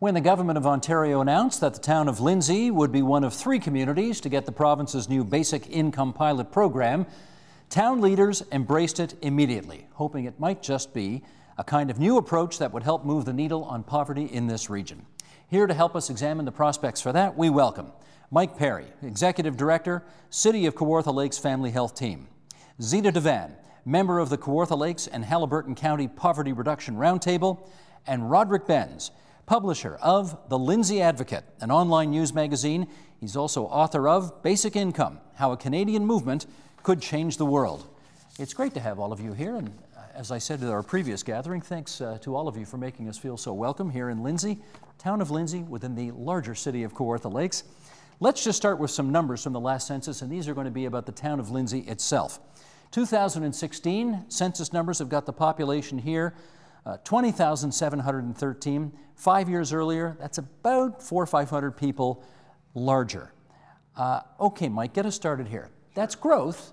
When the Government of Ontario announced that the town of Lindsay would be one of 3 communities to get the province's new basic income pilot program, town leaders embraced it immediately, hoping it might just be a kind of new approach that would help move the needle on poverty in this region. Here to help us examine the prospects for that, we welcome Mike Perry, Executive Director, City of Kawartha Lakes Family Health Team; Zita Devan, member of the Kawartha Lakes and Haliburton County Poverty Reduction Roundtable; and Roderick Benz, publisher of The Lindsay Advocate, an online news magazine. He's also author of Basic Income: How a Canadian Movement Could Change the World. It's great to have all of you here, and as I said at our previous gathering, thanks to all of you for making us feel so welcome here in Lindsay, town of Lindsay within the larger city of Kawartha Lakes. Let's just start with some numbers from the last census, and these are going to be about the town of Lindsay itself. 2016 census numbers have got the population here, 20,713. 5 years earlier, that's about 400 or 500 people larger. Okay, Mike, get us started here. That's growth,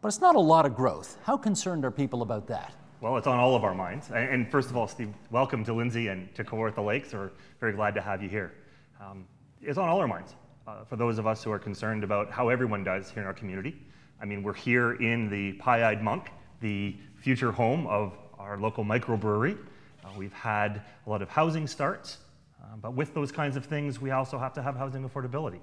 but it's not a lot of growth. How concerned are people about that? Well, it's on all of our minds. And first of all, Steve, welcome to Lindsay and to Kawartha Lakes. We're very glad to have you here. It's on all our minds. For those of us who are concerned about how everyone does here in our community. I mean, we're here in the Pie-Eyed Monk, the future home of our local microbrewery. We've had a lot of housing starts, but with those kinds of things, we also have to have housing affordability.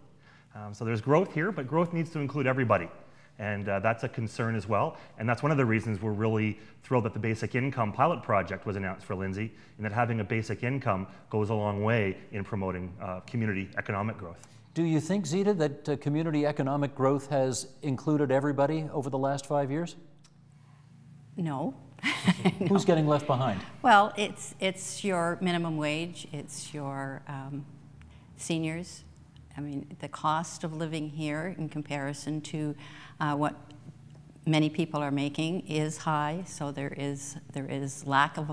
So there's growth here, but growth needs to include everybody. And that's a concern as well. And that's one of the reasons we're really thrilled that the Basic Income Pilot Project was announced for Lindsay, and that having a basic income goes a long way in promoting community economic growth. Do you think, Zita, that community economic growth has included everybody over the last 5 years? No. No. Who's getting left behind? Well, it's your minimum wage, it's your seniors. I mean, the cost of living here in comparison to what many people are making is high, so there is lack of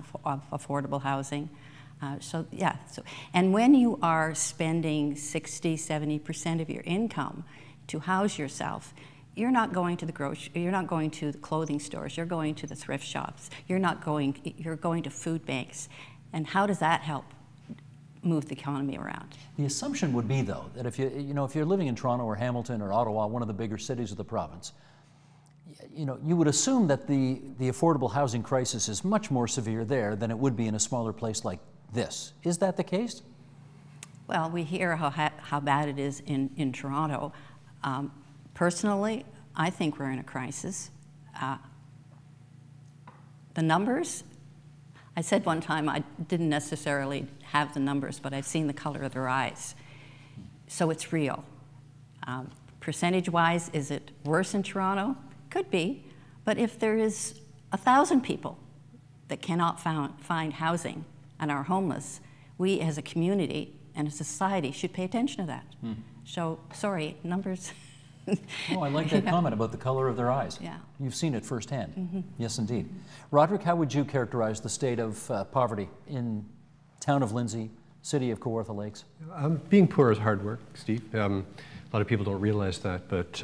affordable housing. And when you are spending 60–70% of your income to house yourself, you're not going to the you're not going to the clothing stores, you're going to the thrift shops, you're going to food banks. And how does that help move the economy around? The assumption would be, though, that if you're living in Toronto or Hamilton or Ottawa, one of the bigger cities of the province, you would assume that the affordable housing crisis is much more severe there than it would be in a smaller place like this. Is that the case? Well, we hear how bad it is in Toronto. Personally, I think we're in a crisis. The numbers, I said one time I didn't necessarily have the numbers, but I've seen the color of their eyes. So it's real. Percentage-wise, is it worse in Toronto? Could be, but if there is 1,000 people that cannot find housing and are homeless, we as a community and a society should pay attention to that. So, sorry, numbers. Oh, I like that comment about the color of their eyes. Yeah. You've seen it firsthand. Yes, indeed. Roderick, how would you characterize the state of poverty in town of Lindsay, city of Kawartha Lakes? Being poor is hard work, Steve. A lot of people don't realize that, but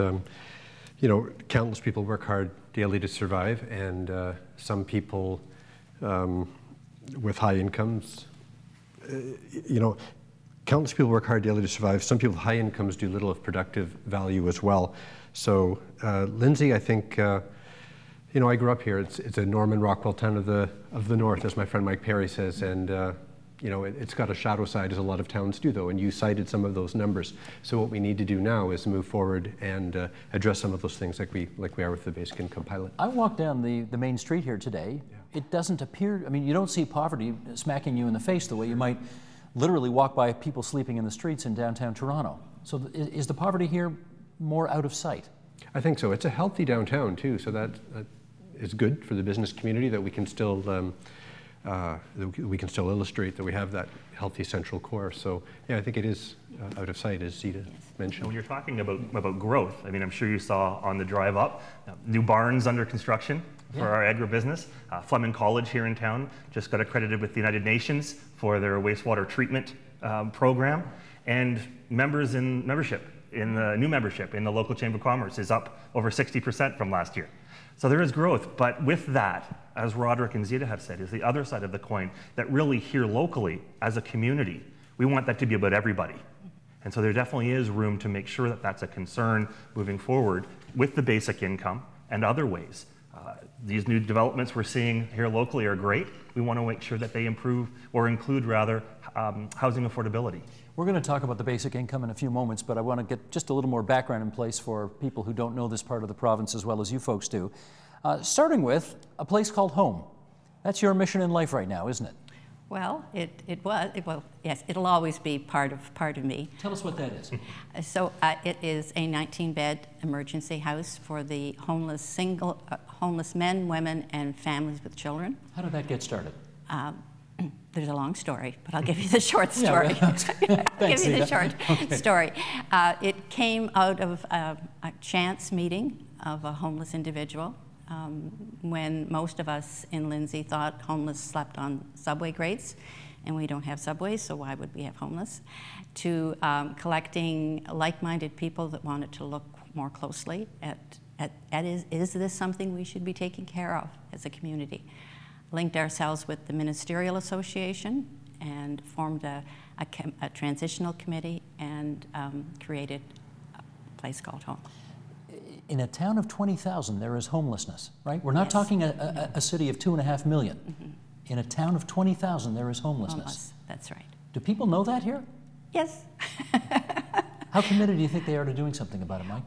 countless people work hard daily to survive, and some people with high incomes, countless people work hard daily to survive. Some people with high incomes do little of productive value as well. So Lindsay, I think, I grew up here. It's a Norman Rockwell town of the north, as my friend Mike Perry says, and it's got a shadow side, as a lot of towns do, though, and you cited some of those numbers. So what we need to do now is move forward and address some of those things like we are with the Basic Income Pilot. I walked down the main street here today. Yeah. It doesn't appear, I mean, you don't see poverty smacking you in the face the way you might literally walk by people sleeping in the streets in downtown Toronto. So is the poverty here more out of sight? I think so. It's a healthy downtown, too, so that is good for the business community, that we can still illustrate that we have that healthy central core. So yeah, I think it is out of sight, as Zita mentioned. When you're talking about growth, I mean, I'm sure you saw on the drive up, new barns under construction for our agribusiness. Fleming College here in town just got accredited with the United Nations for their wastewater treatment program, and membership in the new membership in the local Chamber of Commerce is up over 60% from last year. So there is growth, but with that, as Roderick and Zita have said, is the other side of the coin, that really here locally, as a community, We want that to be about everybody. And so there definitely is room to make sure that that's a concern moving forward with the basic income and other ways. These new developments we're seeing here locally are great. We want to make sure that they improve, or include rather, housing affordability. We're going to talk about the basic income in a few moments, but I want to get just a little more background in place for people who don't know this part of the province as well as you folks do. Starting with a place called home. That's your mission in life right now, isn't it? Well, well, yes, it'll always be part of me. Tell us what that is. So it is a 19-bed emergency house for the homeless men, women, and families with children. How did that get started? There's a long story, but I'll give you the short story. Yeah, I'll give you the short story. It came out of a chance meeting of a homeless individual. When most of us in Lindsay thought homeless slept on subway grates, and we don't have subways, so why would we have homeless? To collecting like-minded people that wanted to look more closely at is this something we should be taking care of as a community? Linked ourselves with the Ministerial Association and formed a transitional committee and created a place called Home. In a town of 20,000, there is homelessness, right? We're not talking a city of 2.5 million. Mm-hmm. In a town of 20,000, there is homelessness. That's right. Do people know that here? Yes. How committed do you think they are to doing something about it, Mike?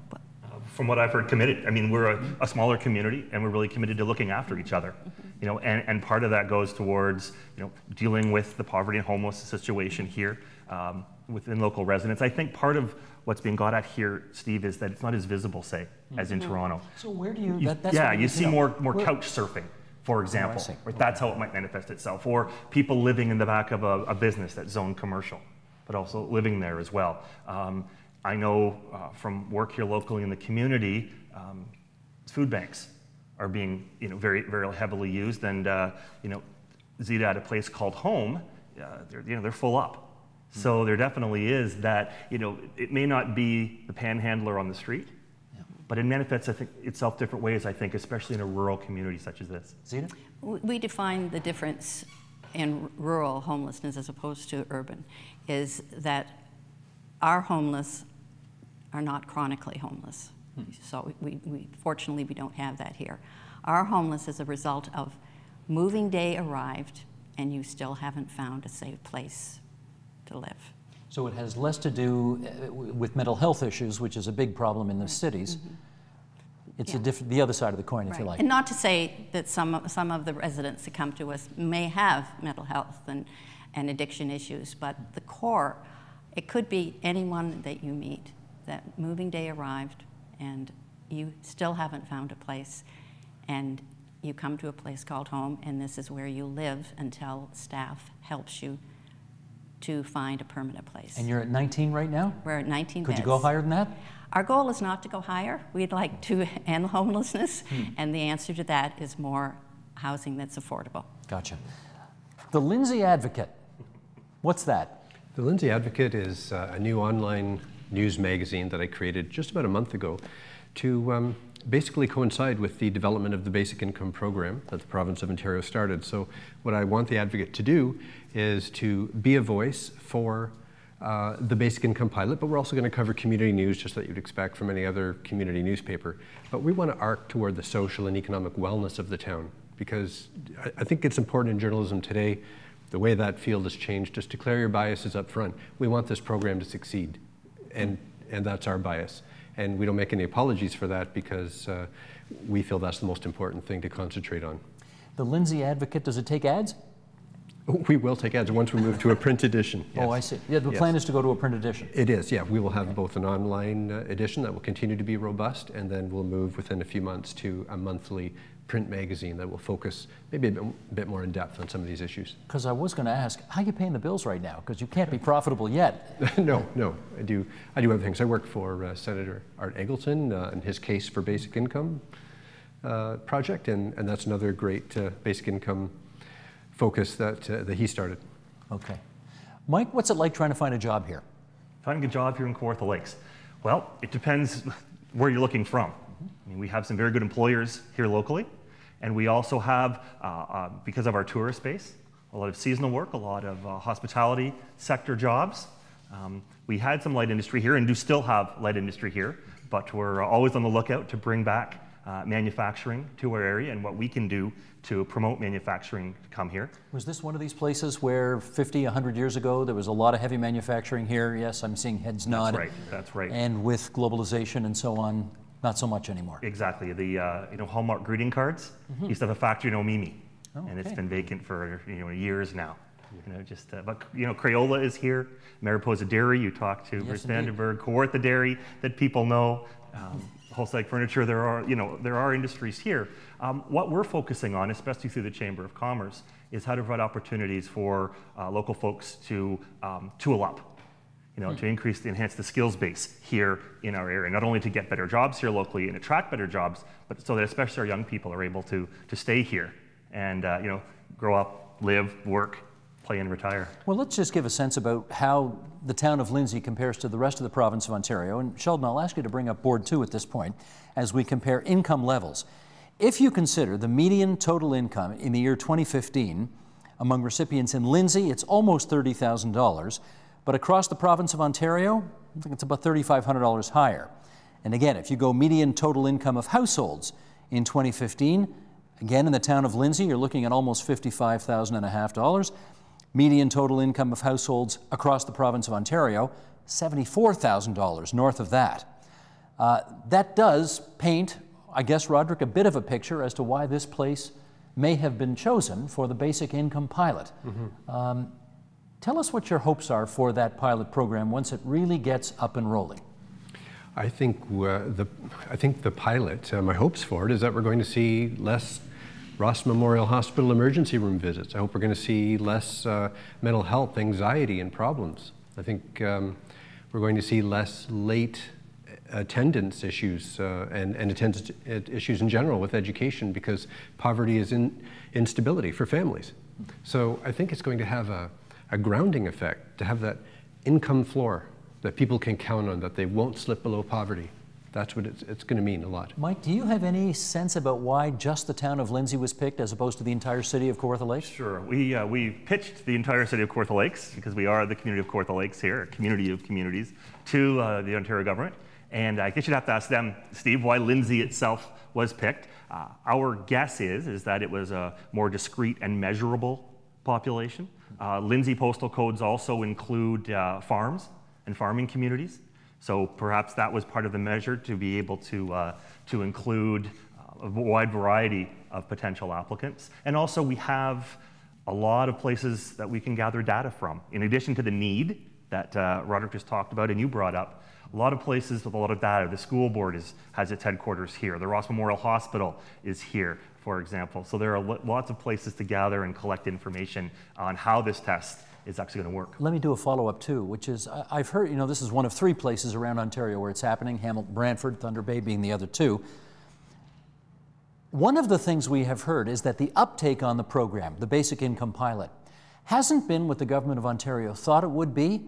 From what I've heard, committed. I mean, we're a smaller community, and we're really committed to looking after each other. You know, and part of that goes towards, you know, dealing with the poverty and homelessness situation here within local residents. I think part of what's being got at here, Steve, is that it's not as visible, say, as in Toronto. So where do you? You see more couch surfing, for example. Or that's how it might manifest itself. Or people living in the back of a business that's zoned commercial, but also living there as well. I know from work here locally in the community, food banks are being, you know, very, very heavily used, and you know, Zita at a place called Home, they're full up. So there definitely is that, you know, it may not be the panhandler on the street, but it manifests, I think, itself different ways, I think, especially in a rural community such as this. Zita? We define the difference in rural homelessness as opposed to urban, is that our homeless are not chronically homeless. So fortunately, we don't have that here. Our homeless is a result of moving day arrived, and you still haven't found a safe place to live. So it has less to do with mental health issues, which is a big problem in the cities. Mm-hmm. It's the other side of the coin, if you like. And not to say that some of the residents that come to us may have mental health and addiction issues, but the core, it could be anyone that you meet, that moving day arrived and you still haven't found a place, and you come to a place called Home, and this is where you live until staff helps you to find a permanent place. And you're at 19 right now? We're at 19 Could beds. you go higher than that? Our goal is not to go higher. We'd like to end homelessness, and the answer to that is more housing that's affordable. Gotcha. The Lindsay Advocate, what's that? The Lindsay Advocate is a new online news magazine that I created just about a month ago to basically coincide with the development of the basic income program that the province of Ontario started. So what I want the Advocate to do is to be a voice for the basic income pilot, but we're also going to cover community news just like you'd expect from any other community newspaper. But we want to arc toward the social and economic wellness of the town, because I think it's important in journalism today, the way that field has changed, just declare your biases up front. We want this program to succeed, and that's our bias. And we don't make any apologies for that, because we feel that's the most important thing to concentrate on. The Lindsay Advocate, does it take ads? We will take ads once we move to a print edition. Yes. Oh, I see. Yeah, the plan is to go to a print edition. It is, yeah. We will have both an online edition that will continue to be robust, and then we'll move within a few months to a monthly print magazine that will focus maybe a bit more in depth on some of these issues. Because I was going to ask, how are you paying the bills right now? Because you can't be profitable yet. No. I do other things. I work for Senator Art Eggleton and his Case for Basic Income project, and that's another great basic income focus that he started. Okay. Mike, what's it like trying to find a job here? Finding a job here in Kawartha Lakes? Well, it depends where you're looking from. I mean, we have some very good employers here locally, and we also have, because of our tourist base, a lot of seasonal work, a lot of hospitality sector jobs. We had some light industry here and do still have light industry here, but we're always on the lookout to bring back manufacturing to our area and what we can do to promote manufacturing to come here. Was this one of these places where 50, 100 years ago there was a lot of heavy manufacturing here? Yes, I'm seeing heads nod. That's right, that's right. And with globalization and so on, not so much anymore. Exactly. The Hallmark greeting cards used to have a factory in Omimi, and it's okay. been vacant for years now. But Crayola is here, Mariposa Dairy. You talked to Bruce Vandenberg, Kawartha Dairy that people know. Wholesale Furniture. There are industries here. What we're focusing on, especially through the Chamber of Commerce, is how to provide opportunities for local folks to tool up. To enhance the skills base here in our area, not only to get better jobs here locally and attract better jobs, but so that especially our young people are able to stay here and grow up, live, work, play, and retire. Well, let's just give a sense about how the town of Lindsay compares to the rest of the province of Ontario. And Sheldon, I'll ask you to bring up board 2 at this point as we compare income levels. If you consider the median total income in the year 2015 among recipients in Lindsay, it's almost $30,000. But across the province of Ontario, I think it's about $3,500 higher. And again, if you go median total income of households in 2015, again in the town of Lindsay, you're looking at almost $55,500. Median total income of households across the province of Ontario, $74,000 north of that. That does paint, I guess, Roderick, a bit of a picture as to why this place may have been chosen for the basic income pilot. Tell us what your hopes are for that pilot program once it really gets up and rolling. I think the pilot, my hopes for it is that we're going to see less Ross Memorial Hospital emergency room visits. I hope we're going to see less mental health, anxiety, and problems. I think we're going to see less late attendance issues and attendance issues in general with education, because poverty is instability for families. So I think it's going to have a grounding effect, to have that income floor that people can count on, that they won't slip below poverty. That's what it's going to mean a lot. Mike, do you have any sense about why just the town of Lindsay was picked as opposed to the entire city of Kawartha Lakes? Sure. We pitched the entire city of Kawartha Lakes, because we are the community of Kawartha Lakes here, a community of communities, to the Ontario government. And I guess you'd have to ask them, Steve, why Lindsay itself was picked. Our guess is that it was a more discrete and measurable population. Lindsay postal codes also include farms and farming communities. So perhaps that was part of the measure, to be able to include a wide variety of potential applicants. And also we have a lot of places that we can gather data from. In addition to the need that Roderick just talked about and you brought up, a lot of places with a lot of data. The school board has its headquarters here. The Ross Memorial Hospital is here, for example. So there are lots of places to gather and collect information on how this test is actually going to work. Let me do a follow-up too, which is, I've heard, this is one of 3 places around Ontario where it's happening, Hamilton, Brantford, Thunder Bay being the other 2. One of the things we have heard is that the uptake on the program, the basic income pilot, hasn't been what the government of Ontario thought it would be,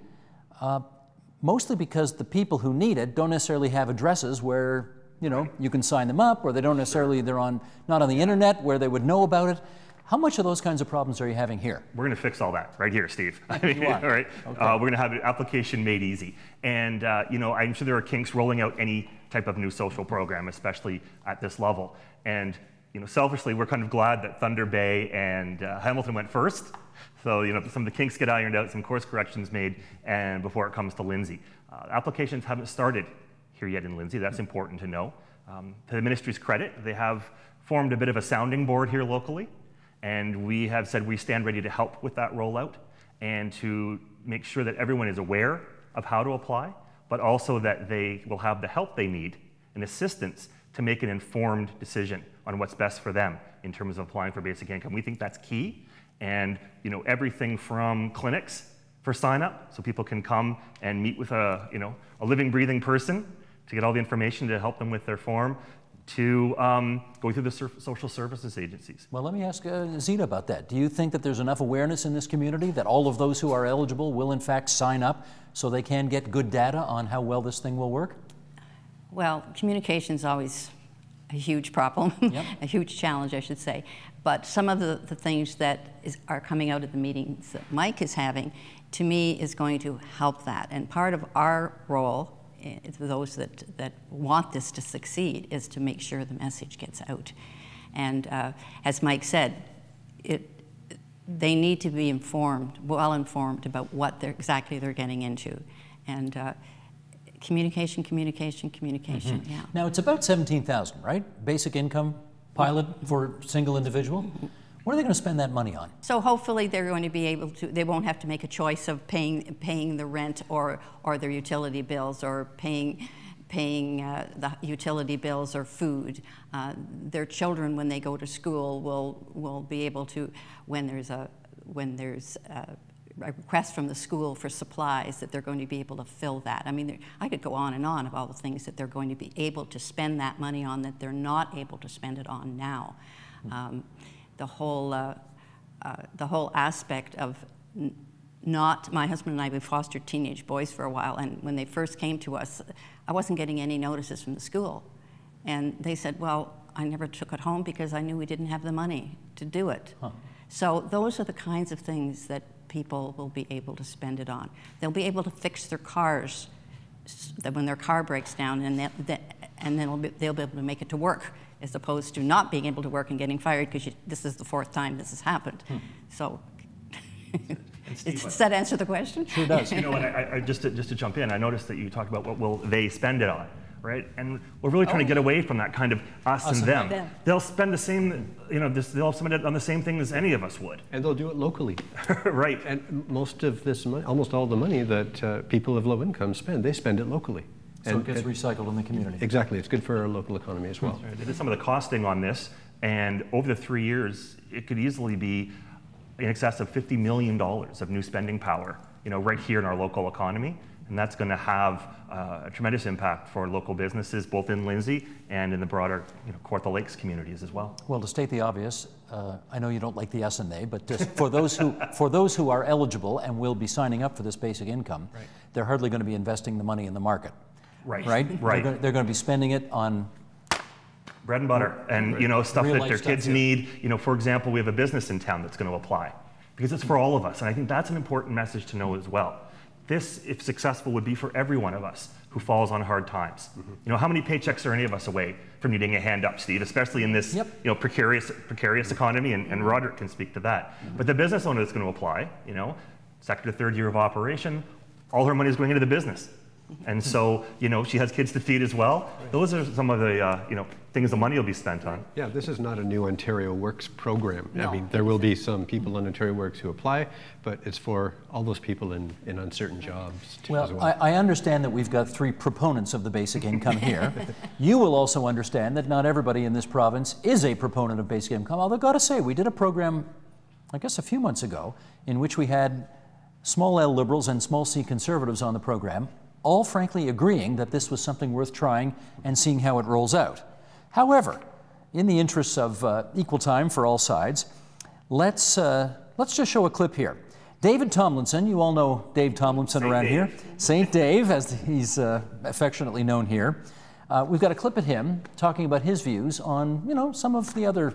mostly because the people who need it don't necessarily have addresses where, you can sign them up, or they don't necessarily, they're not on the internet where they would know about it. How much of those kinds of problems are you having here? We're going to fix all that right here, Steve. All right. Okay. We're going to have an application made easy. And, I'm sure there are kinks rolling out any type of new social program, especially at this level. And, selfishly, we're kind of glad that Thunder Bay and Hamilton went first. So, some of the kinks get ironed out, some course corrections made, and before it comes to Lindsay. Applications haven't started here yet in Lindsay. That's important to know. To the ministry's credit, they have formed a bit of a sounding board here locally. And we have said we stand ready to help with that rollout and to make sure that everyone is aware of how to apply, but also that they will have the help they need and assistance to make an informed decision on what's best for them in terms of applying for basic income. We think that's key. And everything from clinics for sign up, so people can come and meet with a living, breathing person to get all the information to help them with their form, to go through the social services agencies. Well, let me ask Zita about that. Do you think that there's enough awareness in this community that all of those who are eligible will in fact sign up so they can get good data on how well this thing will work? Well, communication's always a huge problem, Yep. a huge challenge, I should say. But some of the things that are coming out of the meetings that Mike is having, to me, is going to help that. And part of our role, for those that want this to succeed, is to make sure the message gets out. And as Mike said, they need to be informed, well informed about what exactly they're getting into. And communication, yeah. Now, it's about 17,000, right? Basic income pilot for a single individual. What are they going to spend that money on? So hopefully they're going to be able to, they won't have to make a choice of paying the rent or their utility bills, or paying the utility bills or food. Their children, when they go to school, will be able to, when there's a request from the school for supplies, that they're going to be able to fill that. I mean, I could go on and on of all the things that they're going to be able to spend that money on that they're not able to spend it on now. The whole aspect of my husband and I, we fostered teenage boys for a while, and when they first came to us, I wasn't getting any notices from the school. And they said, well, I never took it home because I knew we didn't have the money to do it. Huh. So those are the kinds of things that people will be able to spend it on. They'll be able to fix their cars when their car breaks down, and then they'll be able to make it to work, as opposed to not being able to work and getting fired because this is the 4th time this has happened. So, does that answer the question? Sure does. You know, and I just to jump in, I noticed that you talked about what will they spend it on, right? And we're really trying to get away from that kind of us and them. They'll spend the same, you know, they'll spend it on the same thing as any of us would. And they'll do it locally. Right. And most of this money, almost all the money that people of low income spend, they spend it locally. So it gets recycled in the community. Exactly. It's good for our local economy as well. They did some of the costing on this, and over the 3 years, it could easily be in excess of $50 million of new spending power, you know, right here in our local economy. And that's going to have a tremendous impact for local businesses, both in Lindsay and in the broader, you know, Kawartha Lakes communities as well. Well, to state the obvious, I know you don't like the us and they, but just for those who are eligible and will be signing up for this basic income, right, they're hardly going to be investing the money in the market. Right. Right? Right. They're going to be spending it on bread and butter, and you know, stuff that their kids need. You know, for example, we have a business in town that's going to apply because it's for all of us, and I think that's an important message to know as well. This, if successful, would be for every one of us who falls on hard times. You know, how many paychecks are any of us away from needing a hand up, Steve? Especially in this, you know, precarious economy, and Roderick can speak to that. But the business owner that's going to apply, you know, 2nd to 3rd year of operation, all her money is going into the business. And so, you know, she has kids to feed as well. Right. Those are some of the, you know, things the money will be spent on. Yeah, this is not a new Ontario Works program. No. I mean, there will be some people on Ontario Works who apply, but it's for all those people in uncertain jobs as well. I understand that we've got 3 proponents of the basic income here. You will also understand that not everybody in this province is a proponent of basic income. Although, I've got to say, we did a program, I guess a few months ago, in which we had small L Liberals and small C Conservatives on the program, all frankly agreeing that this was something worth trying and seeing how it rolls out. However, in the interests of equal time for all sides, let's just show a clip here. David Tomlinson, you all know Dave Tomlinson around here. St. Dave, as he's affectionately known here. We've got a clip of him talking about his views on, you know, some of the other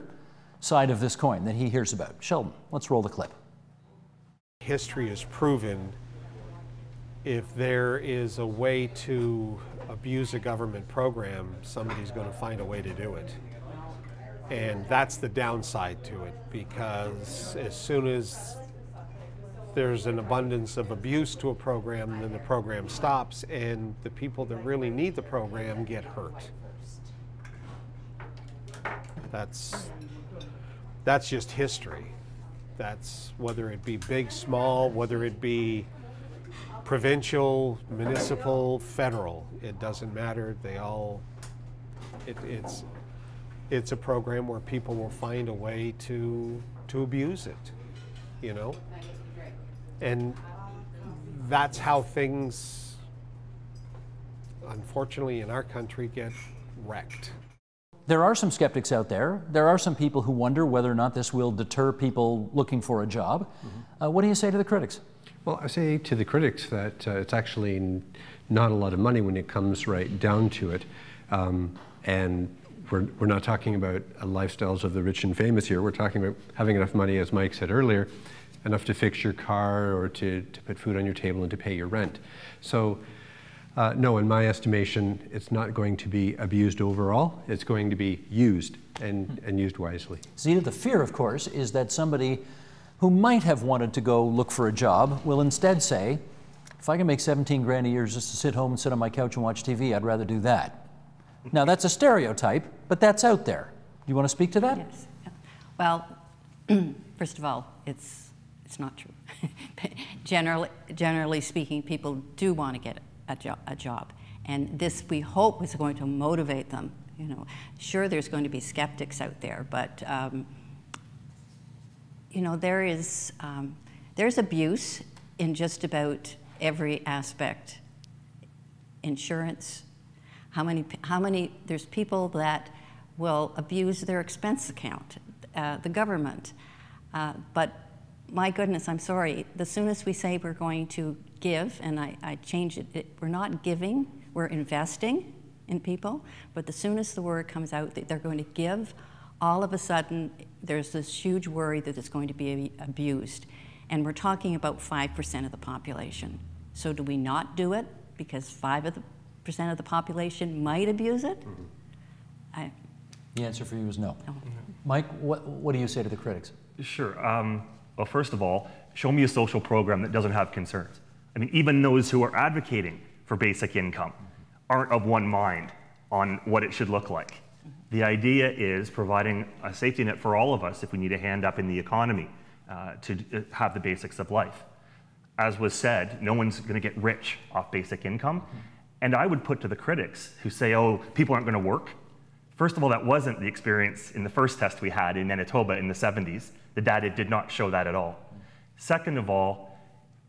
side of this coin that he hears about. Sheldon, let's roll the clip. History has proven if there is a way to abuse a government program, somebody's going to find a way to do it. And that's the downside to it, because as soon as there's an abundance of abuse to a program, then the program stops, and the people that really need the program get hurt. That's just history. That's whether it be big, small, whether it be provincial, municipal, federal, it doesn't matter. They all, it's a program where people will find a way to abuse it, you know? And that's how things, unfortunately, in our country get wrecked. There are some skeptics out there. There are some people who wonder whether or not this will deter people looking for a job. What do you say to the critics? Well, I say to the critics that it's actually not a lot of money when it comes right down to it. And we're not talking about lifestyles of the rich and famous here. We're talking about having enough money, as Mike said earlier, enough to fix your car or to put food on your table and to pay your rent. So no, in my estimation, it's not going to be abused overall. It's going to be used and used wisely. Zita, the fear, of course, is that somebody who might have wanted to go look for a job will instead say, if I can make 17 grand a year just to sit home and sit on my couch and watch TV, I'd rather do that. Now, that's a stereotype, but that's out there. Do you want to speak to that? Yes. Well, first of all, it's not true. Generally speaking, people do want to get a job. And this, we hope, is going to motivate them. You know, sure, there's going to be skeptics out there, but you know, there's abuse in just about every aspect. Insurance. How many? There's people that will abuse their expense account. The government. But my goodness, I'm sorry. The soonest we say we're going to give, and I changed it, we're not giving, we're investing in people, but the soonest the word comes out that they're going to give, all of a sudden there's this huge worry that it's going to be abused. And we're talking about 5% of the population. So do we not do it because 5% of the population might abuse it? Mm-hmm. The answer for you is no. No. Mm-hmm. Mike, what do you say to the critics? Sure. Well, first of all, show me a social program that doesn't have concerns. I mean, even those who are advocating for basic income aren't of one mind on what it should look like. The idea is providing a safety net for all of us if we need a hand up in the economy to have the basics of life. As was said, no one's going to get rich off basic income. And I would put to the critics who say, oh, people aren't going to work. First of all, that wasn't the experience in the first test we had in Manitoba in the 70s. The data did not show that at all. Second of all,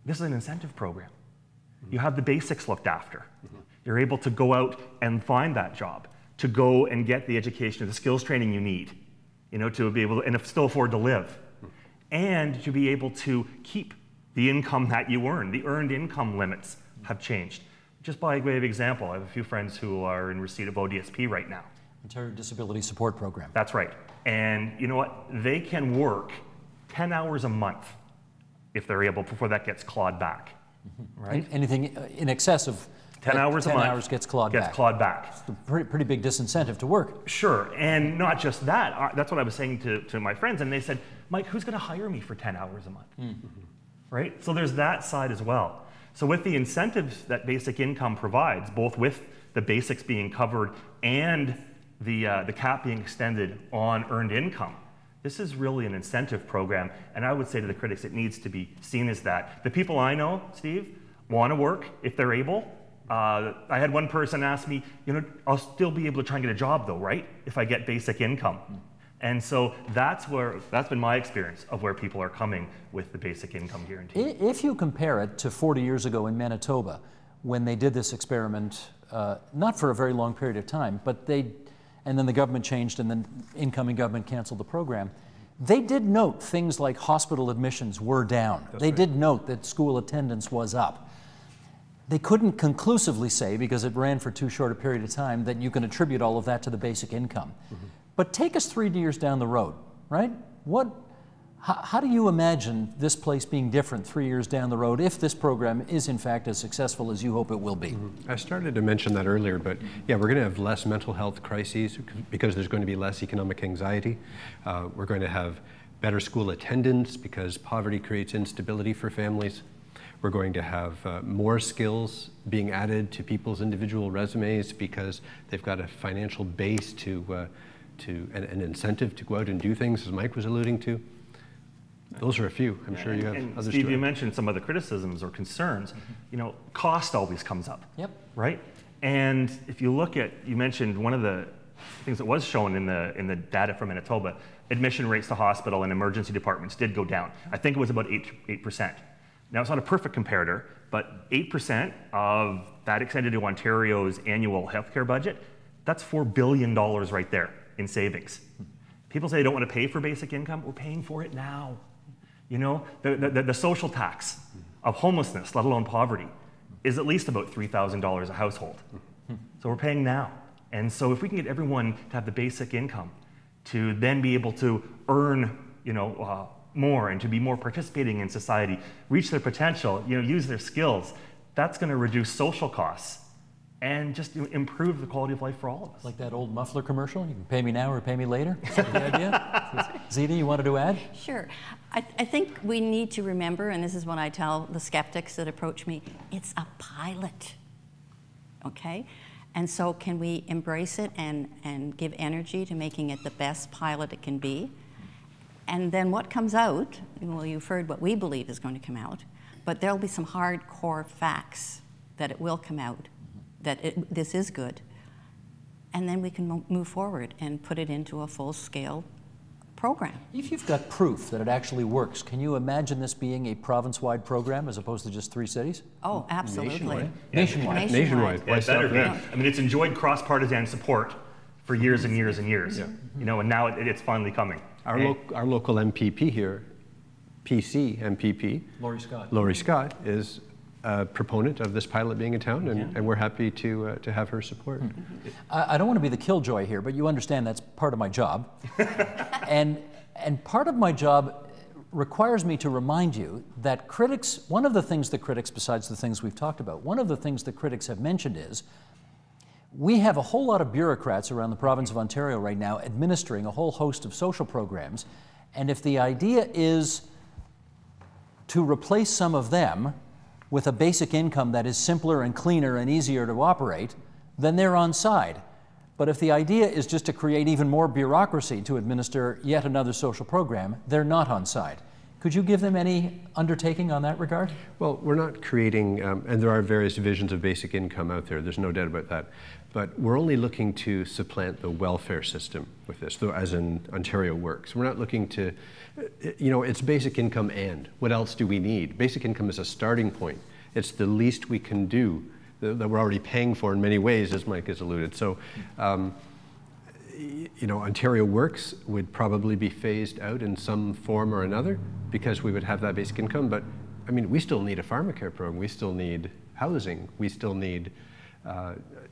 this is an incentive program. You have the basics looked after. You're able to go out and find that job, to go and get the education, the skills training you need, you know, to be able to, and still afford to live. And to be able to keep the income that you earn. The earned income limits have changed. Just by way of example, I have a few friends who are in receipt of ODSP right now. Ontario Disability Support Program. That's right. And you know what? They can work 10 hours a month if they're able before that gets clawed back. Right? Anything in excess of 10 hours a month 10 hours gets clawed back. It's a pretty big disincentive to work. Sure, and not just that. That's what I was saying to my friends, and they said, Mike, who's going to hire me for 10 hours a month? Mm-hmm. Right? So there's that side as well. So with the incentives that basic income provides, both with the basics being covered and the cap being extended on earned income, this is really an incentive program, and I would say to the critics, it needs to be seen as that. The people I know, Steve, want to work if they're able. I had one person ask me, you know, I'll still be able to try and get a job though, right? If I get basic income. And so that's been my experience of where people are coming with the basic income guarantee. If you compare it to 40 years ago in Manitoba, when they did this experiment, not for a very long period of time, but and then the government changed and then incoming government canceled the program, they did note things like hospital admissions were down. They did note that school attendance was up. They couldn't conclusively say, because it ran for too short a period of time, that you can attribute all of that to the basic income. Mm-hmm. But take us 3 years down the road, right? How do you imagine this place being different 3 years down the road if this program is in fact as successful as you hope it will be? Mm-hmm. I started to mention that earlier, but yeah, we're going to have less mental health crises because there's going to be less economic anxiety. We're going to have better school attendance because poverty creates instability for families. We're going to have more skills being added to people's individual resumes because they've got a financial base to an incentive to go out and do things, as Mike was alluding to. Those are a few. I'm sure you have others. Steve, you mentioned some of the criticisms or concerns. Mm-hmm. You know, cost always comes up. Yep. Right? And if you look at, you mentioned one of the things that was shown in the data from Manitoba, admission rates to hospital and emergency departments did go down. I think it was about 8%. Now, it's not a perfect comparator, but 8% of that extended to Ontario's annual healthcare budget, that's $4 billion right there in savings. People say they don't want to pay for basic income. We're paying for it now. You know, the social tax of homelessness, let alone poverty, is at least about $3,000 a household. So we're paying now. And so if we can get everyone to have the basic income, to then be able to earn, more and to be more participating in society, reach their potential, use their skills, that's going to reduce social costs and just improve the quality of life for all of us. Like that old muffler commercial, you can pay me now or pay me later. Is that the idea? Zita, you wanted to add? Sure. I think we need to remember, and this is what I tell the skeptics that approach me, it's a pilot, okay? And so can we embrace it and give energy to making it the best pilot it can be? And then what comes out, well, you've heard what we believe is going to come out, but there'll be some hardcore facts that it will come out, that this is good. And then we can move forward and put it into a full-scale program. If you've got proof that it actually works, can you imagine this being a province-wide program as opposed to just 3 cities? Oh, absolutely. Nationwide. Nationwide. Yeah, it better be. I mean, it's enjoyed cross-partisan support for years and years and years. Yeah. And now it's finally coming. Our local MPP here, PC MPP, Laurie Scott, is a proponent of this pilot being in town, and we're happy to have her support. I don't want to be the killjoy here, but you understand that's part of my job. and part of my job requires me to remind you that critics, one of the things that critics, besides the things we've talked about, one of the things that critics have mentioned is we have a whole lot of bureaucrats around the province of Ontario right now administering a whole host of social programs, and if the idea is to replace some of them with a basic income that is simpler and cleaner and easier to operate, then they're on side. But if the idea is just to create even more bureaucracy to administer yet another social program, they're not on side. Could you give them any undertaking on that regard? Well, we're not creating, and there are various divisions of basic income out there, there's no doubt about that, but we're only looking to supplant the welfare system with this, as in Ontario Works. We're not looking to, it's basic income and what else do we need? Basic income is a starting point. It's the least we can do that we're already paying for in many ways, as Mike has alluded. So, Ontario Works would probably be phased out in some form or another because we would have that basic income. But I mean, we still need a pharmacare program. We still need housing. We still need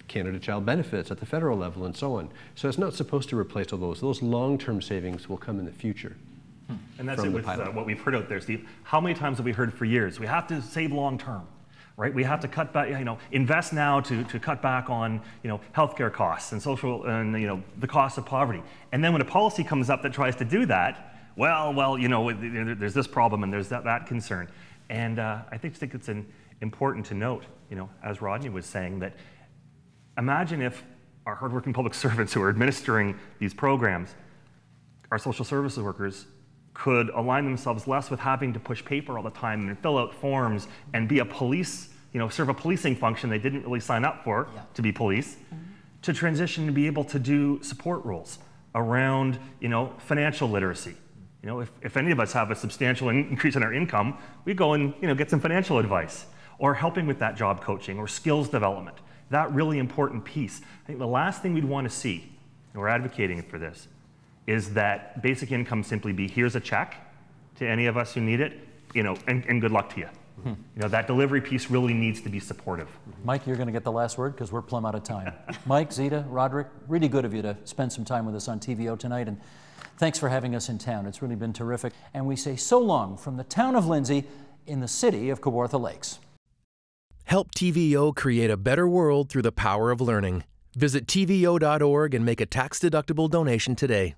Canada Child Benefits at the federal level and so on. So it's not supposed to replace all those. Those long-term savings will come in the future. And that's it with what we've heard out there, Steve. How many times have we heard for years? We have to save long-term. Right, we have to cut back, invest now to cut back on, healthcare costs and social and the cost of poverty. And then when a policy comes up that tries to do that, well, there's this problem and there's that concern. And I think it's important to note, as Rodney was saying, that imagine if our hardworking public servants who are administering these programs, our social services workers, could align themselves less with having to push paper all the time and fill out forms and be a police, serve a policing function they didn't really sign up for to be police, to transition to be able to do support roles around, financial literacy. If any of us have a substantial increase in our income, we go and, get some financial advice, or helping with that job coaching or skills development, that really important piece. I think the last thing we'd want to see, and we're advocating for this, is that basic income simply be, here's a check to any of us who need it, and good luck to you. That delivery piece really needs to be supportive. Mike, you're going to get the last word because we're plumb out of time. Mike, Zita, Roderick, really good of you to spend some time with us on TVO tonight, and thanks for having us in town. It's really been terrific. And we say so long from the town of Lindsay in the city of Kawartha Lakes. Help TVO create a better world through the power of learning. Visit TVO.org and make a tax-deductible donation today.